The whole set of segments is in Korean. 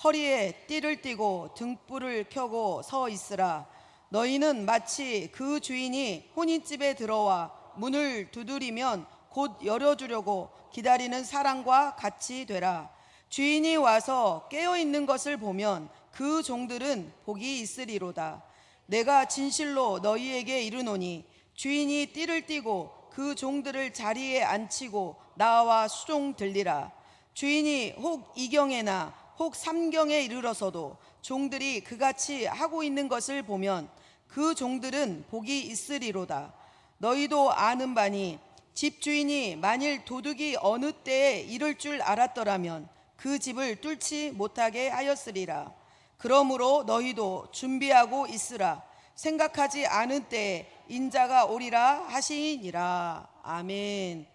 허리에 띠를 띠고 등불을 켜고 서 있으라. 너희는 마치 그 주인이 혼인집에 들어와 문을 두드리면 곧 열어주려고 기다리는 사람과 같이 되라. 주인이 와서 깨어 있는 것을 보면 그 종들은 복이 있으리로다. 내가 진실로 너희에게 이르노니 주인이 띠를 띠고 그 종들을 자리에 앉히고 나와 수종 들리라. 주인이 혹 이경에나 혹 삼경에 이르러서도 종들이 그같이 하고 있는 것을 보면 그 종들은 복이 있으리로다. 너희도 아는 바니 집주인이 만일 도둑이 어느 때에 이를 줄 알았더라면 그 집을 뚫지 못하게 하였으리라. 그러므로 너희도 준비하고 있으라. 생각하지 않은 때에 인자가 오리라 하시니라. 아멘.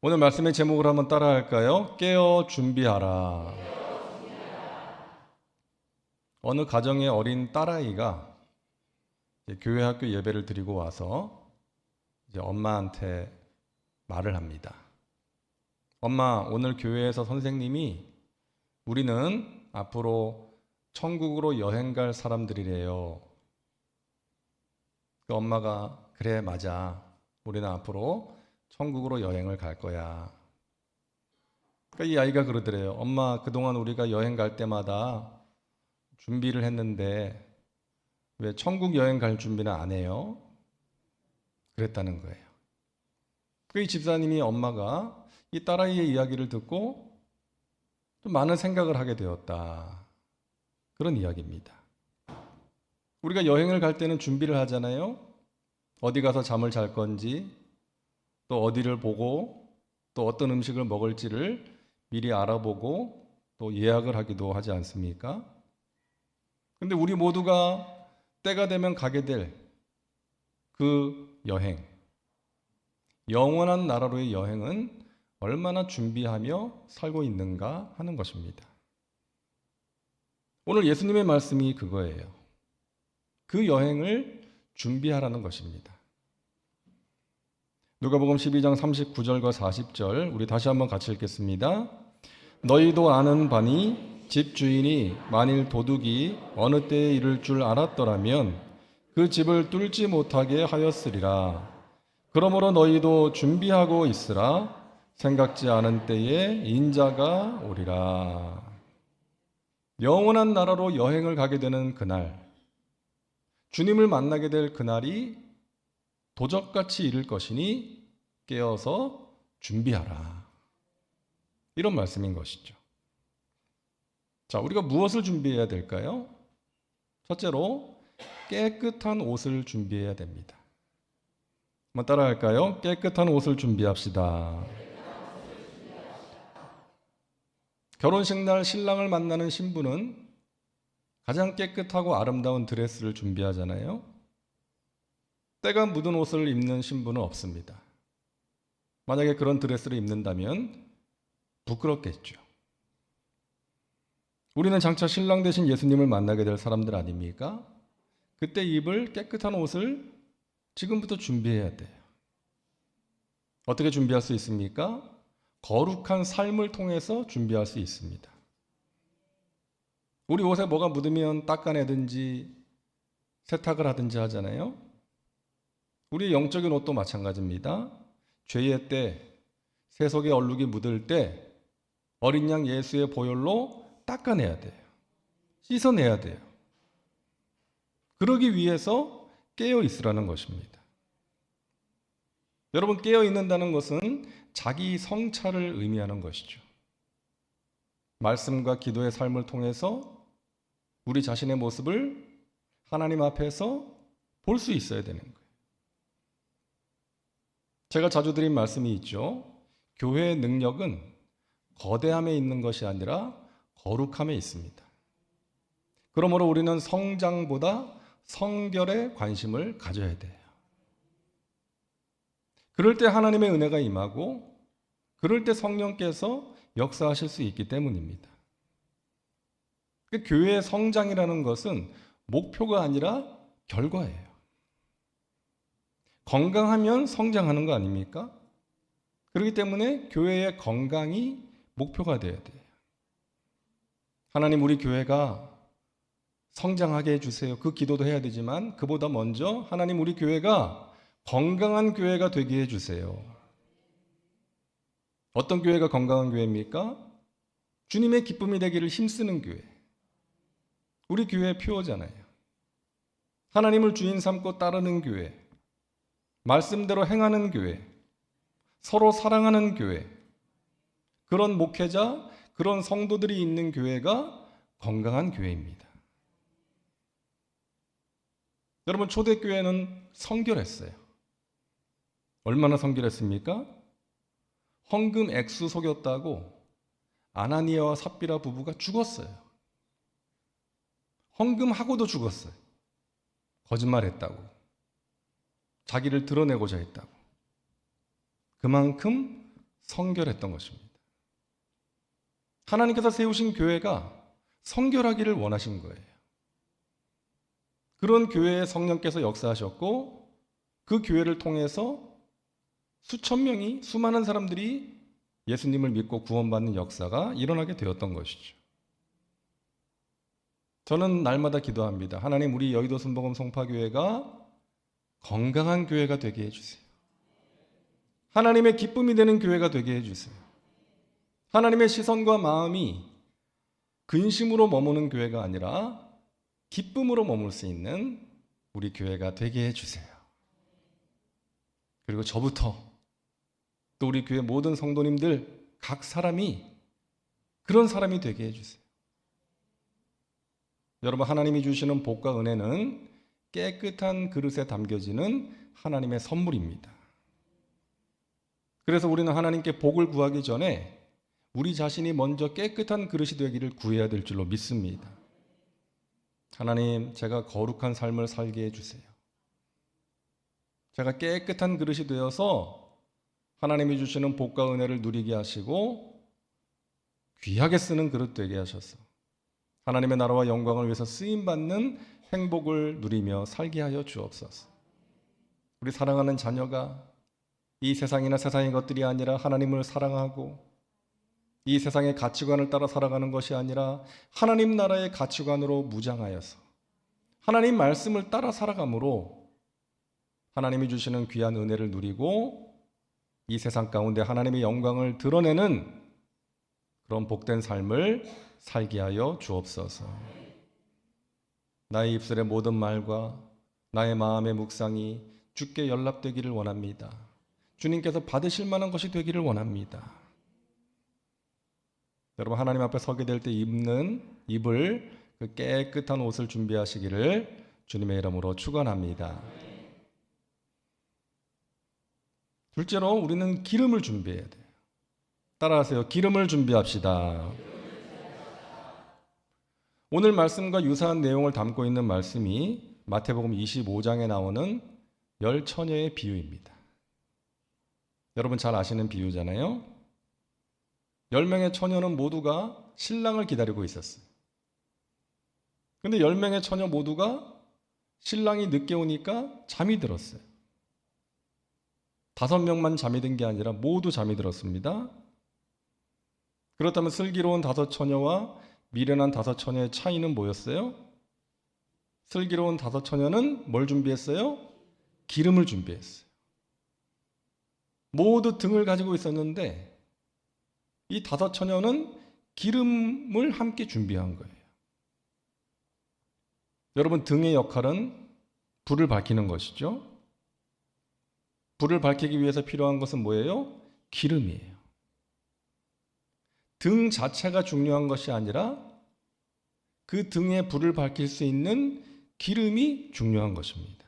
오늘 말씀의 제목을 한번 따라할까요? 깨어 준비하라. 어느 가정의 어린 딸아이가 교회 학교 예배를 드리고 와서 이제 엄마한테 말을 합니다. 엄마, 오늘 교회에서 선생님이 우리는 앞으로 천국으로 여행 갈 사람들이래요. 그 엄마가 그래, 맞아. 우리는 앞으로 천국으로 여행을 갈 거야. 그러니까 이 아이가 그러더래요. 엄마, 그동안 우리가 여행 갈 때마다 준비를 했는데 왜 천국 여행 갈 준비는 안 해요? 그랬다는 거예요. 그 집사님이 엄마가 이 딸아이의 이야기를 듣고 좀 많은 생각을 하게 되었다. 그런 이야기입니다. 우리가 여행을 갈 때는 준비를 하잖아요. 어디 가서 잠을 잘 건지, 또 어디를 보고, 또 어떤 음식을 먹을지를 미리 알아보고 또 예약을 하기도 하지 않습니까? 근데 우리 모두가 때가 되면 가게 될 그 여행, 영원한 나라로의 여행은 얼마나 준비하며 살고 있는가 하는 것입니다. 오늘 예수님의 말씀이 그거예요. 그 여행을 준비하라는 것입니다. 누가복음 12장 39절과 40절 우리 다시 한번 같이 읽겠습니다. 너희도 아는 바니 집주인이 만일 도둑이 어느 때에 이를 줄 알았더라면 그 집을 뚫지 못하게 하였으리라. 그러므로 너희도 준비하고 있으라. 생각지 않은 때에 인자가 오리라. 영원한 나라로 여행을 가게 되는 그날, 주님을 만나게 될 그날이 도적같이 이를 것이니 깨어서 준비하라. 이런 말씀인 것이죠. 자, 우리가 무엇을 준비해야 될까요? 첫째로 깨끗한 옷을 준비해야 됩니다. 한번 따라할까요? 깨끗한 옷을 준비합시다. 결혼식 날 신랑을 만나는 신부는 가장 깨끗하고 아름다운 드레스를 준비하잖아요. 때가 묻은 옷을 입는 신부는 없습니다. 만약에 그런 드레스를 입는다면 부끄럽겠죠. 우리는 장차 신랑 되신 예수님을 만나게 될 사람들 아닙니까? 그때 입을 깨끗한 옷을 지금부터 준비해야 돼요. 어떻게 준비할 수 있습니까? 거룩한 삶을 통해서 준비할 수 있습니다. 우리 옷에 뭐가 묻으면 닦아내든지 세탁을 하든지 하잖아요. 우리 영적인 옷도 마찬가지입니다. 죄의 때, 세속의 얼룩이 묻을 때 어린 양 예수의 보혈로 닦아내야 돼요. 씻어내야 돼요. 그러기 위해서 깨어 있으라는 것입니다. 여러분, 깨어 있는다는 것은 자기 성찰을 의미하는 것이죠. 말씀과 기도의 삶을 통해서 우리 자신의 모습을 하나님 앞에서 볼 수 있어야 되는 거예요. 제가 자주 드린 말씀이 있죠. 교회의 능력은 거대함에 있는 것이 아니라 거룩함에 있습니다. 그러므로 우리는 성장보다 성결에 관심을 가져야 돼요. 그럴 때 하나님의 은혜가 임하고 그럴 때 성령께서 역사하실 수 있기 때문입니다. 교회의 성장이라는 것은 목표가 아니라 결과예요. 건강하면 성장하는 거 아닙니까? 그렇기 때문에 교회의 건강이 목표가 되어야 돼요. 하나님 우리 교회가 성장하게 해주세요. 그 기도도 해야 되지만 그보다 먼저 하나님 우리 교회가 건강한 교회가 되게 해주세요. 어떤 교회가 건강한 교회입니까? 주님의 기쁨이 되기를 힘쓰는 교회. 우리 교회의 표어잖아요. 하나님을 주인 삼고 따르는 교회, 말씀대로 행하는 교회, 서로 사랑하는 교회, 그런 목회자, 그런 성도들이 있는 교회가 건강한 교회입니다. 여러분, 초대교회는 성결했어요. 얼마나 성결했습니까? 헌금 액수 속였다고 아나니아와 삽비라 부부가 죽었어요. 헌금하고도 죽었어요. 거짓말했다고, 자기를 드러내고자 했다고. 그만큼 성결했던 것입니다. 하나님께서 세우신 교회가 성결하기를 원하신 거예요. 그런 교회에 성령께서 역사하셨고 그 교회를 통해서 수천 명이, 수많은 사람들이 예수님을 믿고 구원받는 역사가 일어나게 되었던 것이죠. 저는 날마다 기도합니다. 하나님, 우리 여의도 순복음 송파교회가 건강한 교회가 되게 해주세요. 하나님의 기쁨이 되는 교회가 되게 해주세요. 하나님의 시선과 마음이 근심으로 머무는 교회가 아니라 기쁨으로 머물 수 있는 우리 교회가 되게 해주세요. 그리고 저부터 또 우리 교회 모든 성도님들 각 사람이 그런 사람이 되게 해주세요. 여러분, 하나님이 주시는 복과 은혜는 깨끗한 그릇에 담겨지는 하나님의 선물입니다. 그래서 우리는 하나님께 복을 구하기 전에 우리 자신이 먼저 깨끗한 그릇이 되기를 구해야 될 줄로 믿습니다. 하나님, 제가 거룩한 삶을 살게 해주세요. 제가 깨끗한 그릇이 되어서 하나님이 주시는 복과 은혜를 누리게 하시고 귀하게 쓰는 그릇 되게 하셔서 하나님의 나라와 영광을 위해서 쓰임받는 행복을 누리며 살게 하여 주옵소서. 우리 사랑하는 자녀가 이 세상이나 세상의 것들이 아니라 하나님을 사랑하고 이 세상의 가치관을 따라 살아가는 것이 아니라 하나님 나라의 가치관으로 무장하여서 하나님 말씀을 따라 살아감으로 하나님이 주시는 귀한 은혜를 누리고 이 세상 가운데 하나님의 영광을 드러내는 그런 복된 삶을 살게 하여 주옵소서. 나의 입술의 모든 말과 나의 마음의 묵상이 주께 연락되기를 원합니다. 주님께서 받으실 만한 것이 되기를 원합니다. 여러분, 하나님 앞에 서게 될 때 입을 그 깨끗한 옷을 준비하시기를 주님의 이름으로 축원합니다. 둘째로 우리는 기름을 준비해야 돼요. 따라하세요. 기름을 준비합시다. 오늘 말씀과 유사한 내용을 담고 있는 말씀이 마태복음 25장에 나오는 10처녀의 비유입니다. 여러분 잘 아시는 비유잖아요. 10명의 처녀는 모두가 신랑을 기다리고 있었어요. 근데 10명의 처녀 모두가 신랑이 늦게 오니까 잠이 들었어요. 5명만 잠이 든 게 아니라 모두 잠이 들었습니다. 그렇다면 슬기로운 5처녀와 미련한 5처녀의 차이는 뭐였어요? 슬기로운 5처녀는 뭘 준비했어요? 기름을 준비했어요. 모두 등을 가지고 있었는데 이 5처녀는 기름을 함께 준비한 거예요. 여러분, 등의 역할은 불을 밝히는 것이죠. 불을 밝히기 위해서 필요한 것은 뭐예요? 기름이에요. 등 자체가 중요한 것이 아니라 그 등에 불을 밝힐 수 있는 기름이 중요한 것입니다.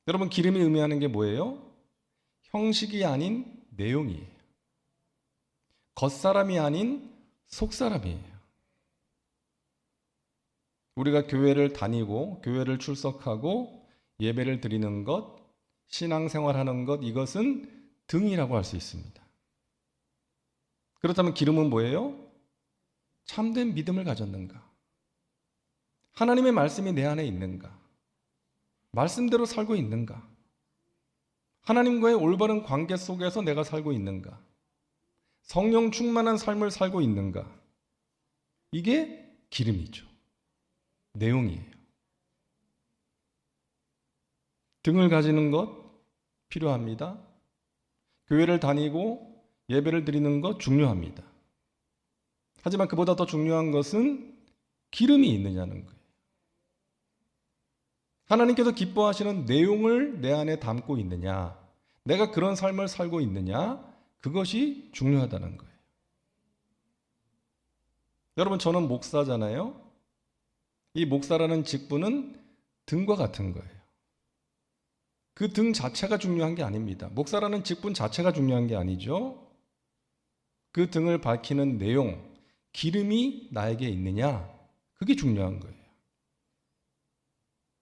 여러분, 기름이 의미하는 게 뭐예요? 형식이 아닌 내용이에요. 겉사람이 아닌 속사람이에요. 우리가 교회를 다니고 교회를 출석하고 예배를 드리는 것, 신앙생활하는 것, 이것은 등이라고 할 수 있습니다. 그렇다면 기름은 뭐예요? 참된 믿음을 가졌는가? 하나님의 말씀이 내 안에 있는가? 말씀대로 살고 있는가? 하나님과의 올바른 관계 속에서 내가 살고 있는가? 성령 충만한 삶을 살고 있는가? 이게 기름이죠. 내용이에요. 등을 가지는 것 필요합니다. 교회를 다니고 예배를 드리는 것 중요합니다. 하지만 그보다 더 중요한 것은 기름이 있느냐는 거예요. 하나님께서 기뻐하시는 내용을 내 안에 담고 있느냐, 내가 그런 삶을 살고 있느냐, 그것이 중요하다는 거예요. 여러분, 저는 목사잖아요. 이 목사라는 직분은 등과 같은 거예요. 그 등 자체가 중요한 게 아닙니다. 목사라는 직분 자체가 중요한 게 아니죠. 그 등을 밝히는 내용, 기름이 나에게 있느냐, 그게 중요한 거예요.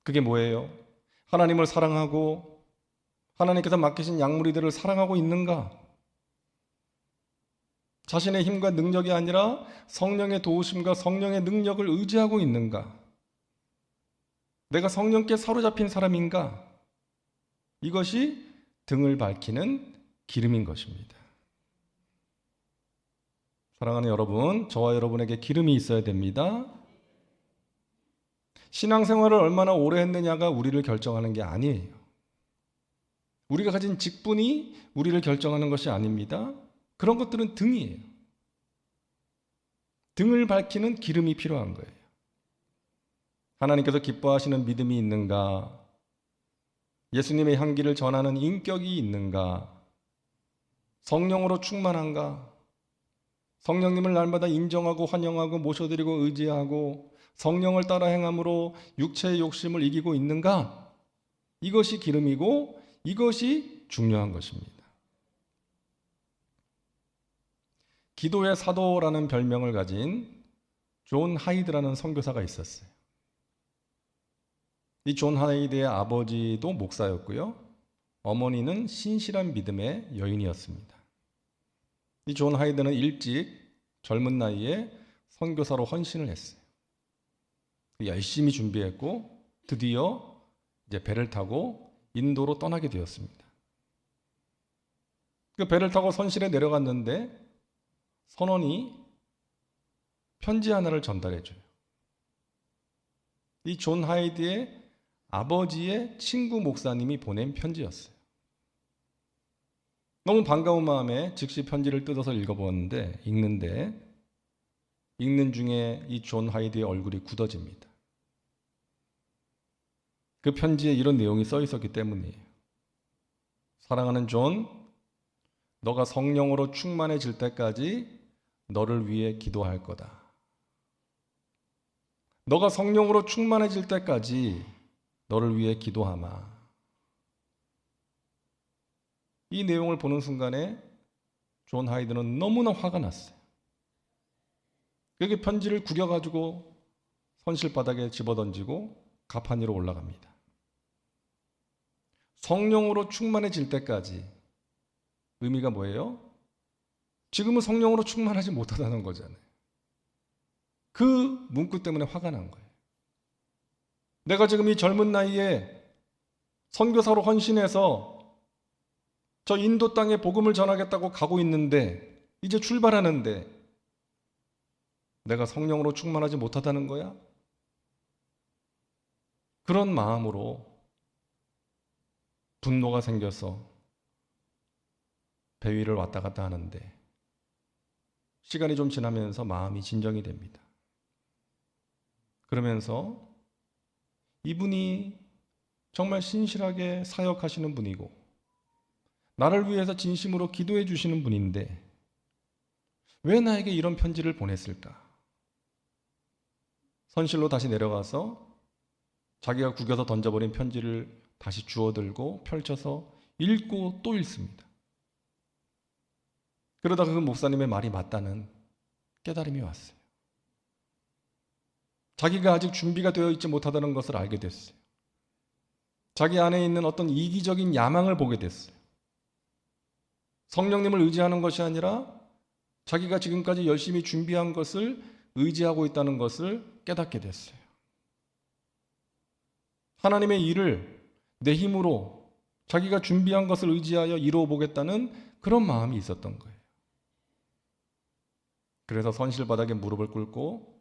그게 뭐예요? 하나님을 사랑하고 하나님께서 맡기신 양무리들을 사랑하고 있는가? 자신의 힘과 능력이 아니라 성령의 도우심과 성령의 능력을 의지하고 있는가? 내가 성령께 사로잡힌 사람인가? 이것이 등을 밝히는 기름인 것입니다. 사랑하는 여러분, 저와 여러분에게 기름이 있어야 됩니다. 신앙생활을 얼마나 오래 했느냐가 우리를 결정하는 게 아니에요. 우리가 가진 직분이 우리를 결정하는 것이 아닙니다. 그런 것들은 등이에요. 등을 밝히는 기름이 필요한 거예요. 하나님께서 기뻐하시는 믿음이 있는가? 예수님의 향기를 전하는 인격이 있는가? 성령으로 충만한가? 성령님을 날마다 인정하고 환영하고 모셔드리고 의지하고 성령을 따라 행함으로 육체의 욕심을 이기고 있는가? 이것이 기름이고 이것이 중요한 것입니다. 기도의 사도라는 별명을 가진 존 하이드라는 선교사가 있었어요. 이 존 하이드의 아버지도 목사였고요. 어머니는 신실한 믿음의 여인이었습니다. 이 존 하이드는 일찍 젊은 나이에 선교사로 헌신을 했어요. 열심히 준비했고 드디어 이제 배를 타고 인도로 떠나게 되었습니다. 그 배를 타고 선실에 내려갔는데 선원이 편지 하나를 전달해줘요. 이 존 하이드의 아버지의 친구 목사님이 보낸 편지였어요. 너무 반가운 마음에 즉시 편지를 뜯어서 읽어보는데 읽는 중에 이 존 하이드의 얼굴이 굳어집니다. 그 편지에 이런 내용이 써 있었기 때문이에요. 사랑하는 존, 너가 성령으로 충만해질 때까지 너를 위해 기도할 거다. 너가 성령으로 충만해질 때까지 너를 위해 기도하마. 이 내용을 보는 순간에 존 하이드는 너무나 화가 났어요. 그게 편지를 구겨가지고 선실바닥에 집어던지고 가판 위로 올라갑니다. 성령으로 충만해질 때까지 의미가 뭐예요? 지금은 성령으로 충만하지 못하다는 거잖아요. 그 문구 때문에 화가 난 거예요. 내가 지금 이 젊은 나이에 선교사로 헌신해서 저 인도 땅에 복음을 전하겠다고 가고 있는데 이제 출발하는데 내가 성령으로 충만하지 못하다는 거야? 그런 마음으로 분노가 생겨서 배 위를 왔다 갔다 하는데 시간이 좀 지나면서 마음이 진정이 됩니다. 그러면서 이분이 정말 신실하게 사역하시는 분이고 나를 위해서 진심으로 기도해 주시는 분인데 왜 나에게 이런 편지를 보냈을까? 선실로 다시 내려가서 자기가 구겨서 던져버린 편지를 다시 주워들고 펼쳐서 읽고 또 읽습니다. 그러다가 그 목사님의 말이 맞다는 깨달음이 왔어요. 자기가 아직 준비가 되어 있지 못하다는 것을 알게 됐어요. 자기 안에 있는 어떤 이기적인 야망을 보게 됐어요. 성령님을 의지하는 것이 아니라 자기가 지금까지 열심히 준비한 것을 의지하고 있다는 것을 깨닫게 됐어요. 하나님의 일을 내 힘으로 자기가 준비한 것을 의지하여 이루어 보겠다는 그런 마음이 있었던 거예요. 그래서 선실바닥에 무릎을 꿇고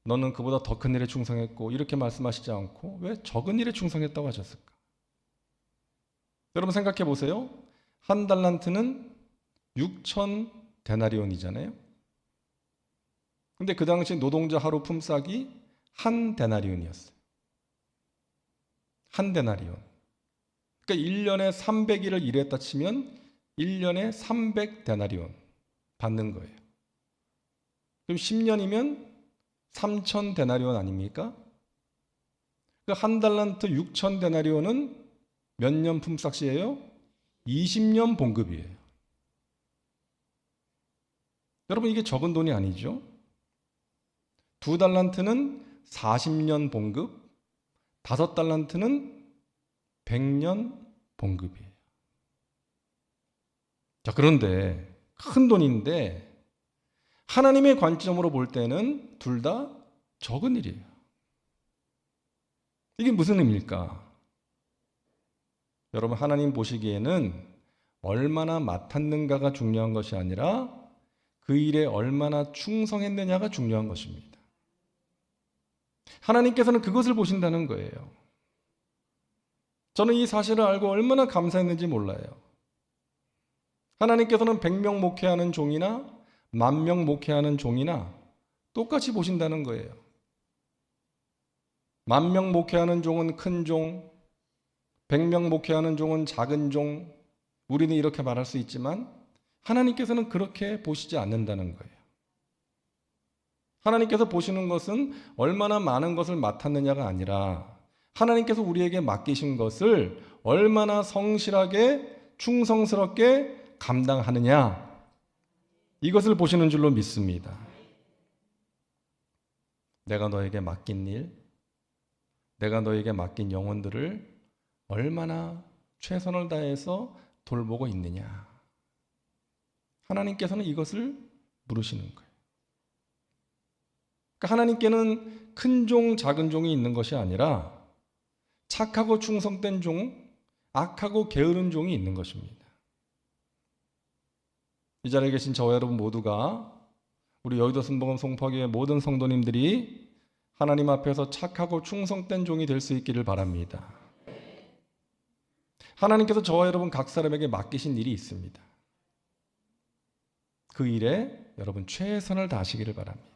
너는 그보다 더 큰 일에 충성했고 이렇게 말씀하시지 않고 왜 적은 일에 충성했다고 하셨을까? 여러분 생각해 보세요. 한 달란트는 6천 데나리온이잖아요. 근데 그 당시 노동자 하루 품삯이 한 데나리온이었어요. 한 데나리온. 그러니까 1년에 300일을 일했다 치면 1년에 300데나리온 받는 거예요. 그럼 10년이면 3,000데나리온 아닙니까? 그 한 달란트 6,000데나리온은 몇 년 품삯이에요? 20년 봉급이에요. 여러분 이게 적은 돈이 아니죠? 2달란트는 40년 봉급, 5달란트는 100년 봉급이에요. 자, 그런데 큰 돈인데 하나님의 관점으로 볼 때는 둘 다 적은 일이에요. 이게 무슨 의미일까? 여러분 하나님 보시기에는 얼마나 맡았는가가 중요한 것이 아니라 그 일에 얼마나 충성했느냐가 중요한 것입니다. 하나님께서는 그것을 보신다는 거예요. 저는 이 사실을 알고 얼마나 감사했는지 몰라요. 하나님께서는 100명 목회하는 종이나 10,000명 목회하는 종이나 똑같이 보신다는 거예요. 10,000명 목회하는 종은 큰 종, 100명 목회하는 종은 작은 종, 우리는 이렇게 말할 수 있지만 하나님께서는 그렇게 보시지 않는다는 거예요. 하나님께서 보시는 것은 얼마나 많은 것을 맡았느냐가 아니라 하나님께서 우리에게 맡기신 것을 얼마나 성실하게 충성스럽게 감당하느냐, 이것을 보시는 줄로 믿습니다. 내가 너에게 맡긴 일, 내가 너에게 맡긴 영혼들을 얼마나 최선을 다해서 돌보고 있느냐, 하나님께서는 이것을 물으시는 거예요. 그러니까 하나님께는 큰 종, 작은 종이 있는 것이 아니라 착하고 충성된 종, 악하고 게으른 종이 있는 것입니다. 이 자리에 계신 저와 여러분 모두가 우리 여의도 순복음 송파교회 모든 성도님들이 하나님 앞에서 착하고 충성된 종이 될 수 있기를 바랍니다. 하나님께서 저와 여러분 각 사람에게 맡기신 일이 있습니다. 그 일에 여러분 최선을 다하시기를 바랍니다.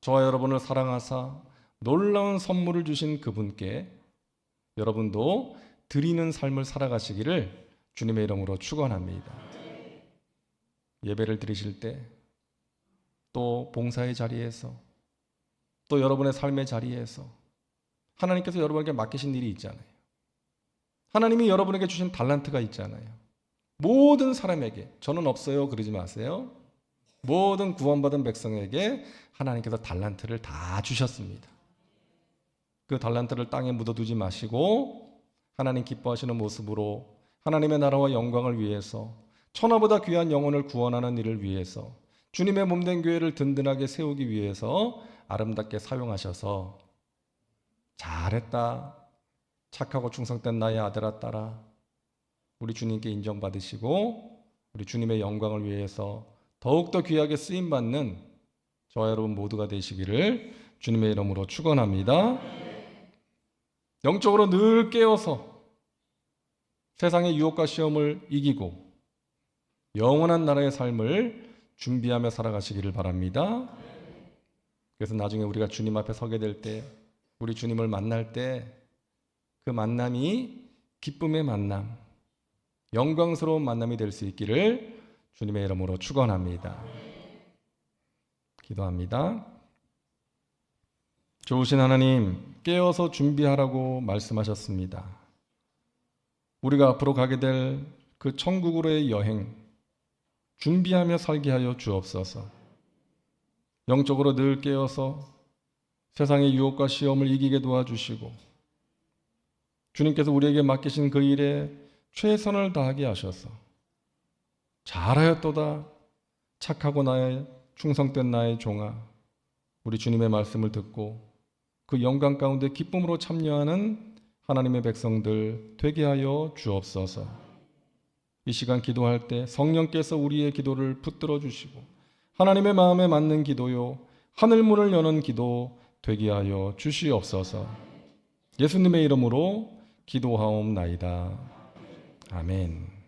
저와 여러분을 사랑하사 놀라운 선물을 주신 그분께 여러분도 드리는 삶을 살아가시기를 주님의 이름으로 축원합니다. 예배를 드리실 때, 또 봉사의 자리에서, 또 여러분의 삶의 자리에서 하나님께서 여러분에게 맡기신 일이 있잖아요. 하나님이 여러분에게 주신 달란트가 있잖아요. 모든 사람에게, 저는 없어요 그러지 마세요. 모든 구원받은 백성에게 하나님께서 달란트를 다 주셨습니다. 그 달란트를 땅에 묻어두지 마시고 하나님 기뻐하시는 모습으로 하나님의 나라와 영광을 위해서, 천하보다 귀한 영혼을 구원하는 일을 위해서, 주님의 몸된 교회를 든든하게 세우기 위해서 아름답게 사용하셔서 잘했다, 착하고 충성된 나의 아들아 딸아, 우리 주님께 인정받으시고 우리 주님의 영광을 위해서 더욱더 귀하게 쓰임받는 저와 여러분 모두가 되시기를 주님의 이름으로 축원합니다. 영적으로 늘 깨어서 세상의 유혹과 시험을 이기고 영원한 나라의 삶을 준비하며 살아가시기를 바랍니다. 그래서 나중에 우리가 주님 앞에 서게 될 때, 우리 주님을 만날 때 그 만남이 기쁨의 만남, 영광스러운 만남이 될 수 있기를 주님의 이름으로 축원합니다. 기도합니다. 좋으신 하나님, 깨어서 준비하라고 말씀하셨습니다. 우리가 앞으로 가게 될 그 천국으로의 여행, 준비하며 살게 하여 주옵소서. 영적으로 늘 깨어서 세상의 유혹과 시험을 이기게 도와주시고 주님께서 우리에게 맡기신 그 일에 최선을 다하게 하셔서 잘하였도다, 착하고 나의 충성된 나의 종아, 우리 주님의 말씀을 듣고 그 영광 가운데 기쁨으로 참여하는 하나님의 백성들 되게 하여 주옵소서. 이 시간 기도할 때 성령께서 우리의 기도를 붙들어 주시고 하나님의 마음에 맞는 기도요, 하늘문을 여는 기도 되게 하여 주시옵소서. 예수님의 이름으로 기도하옵나이다. 아멘.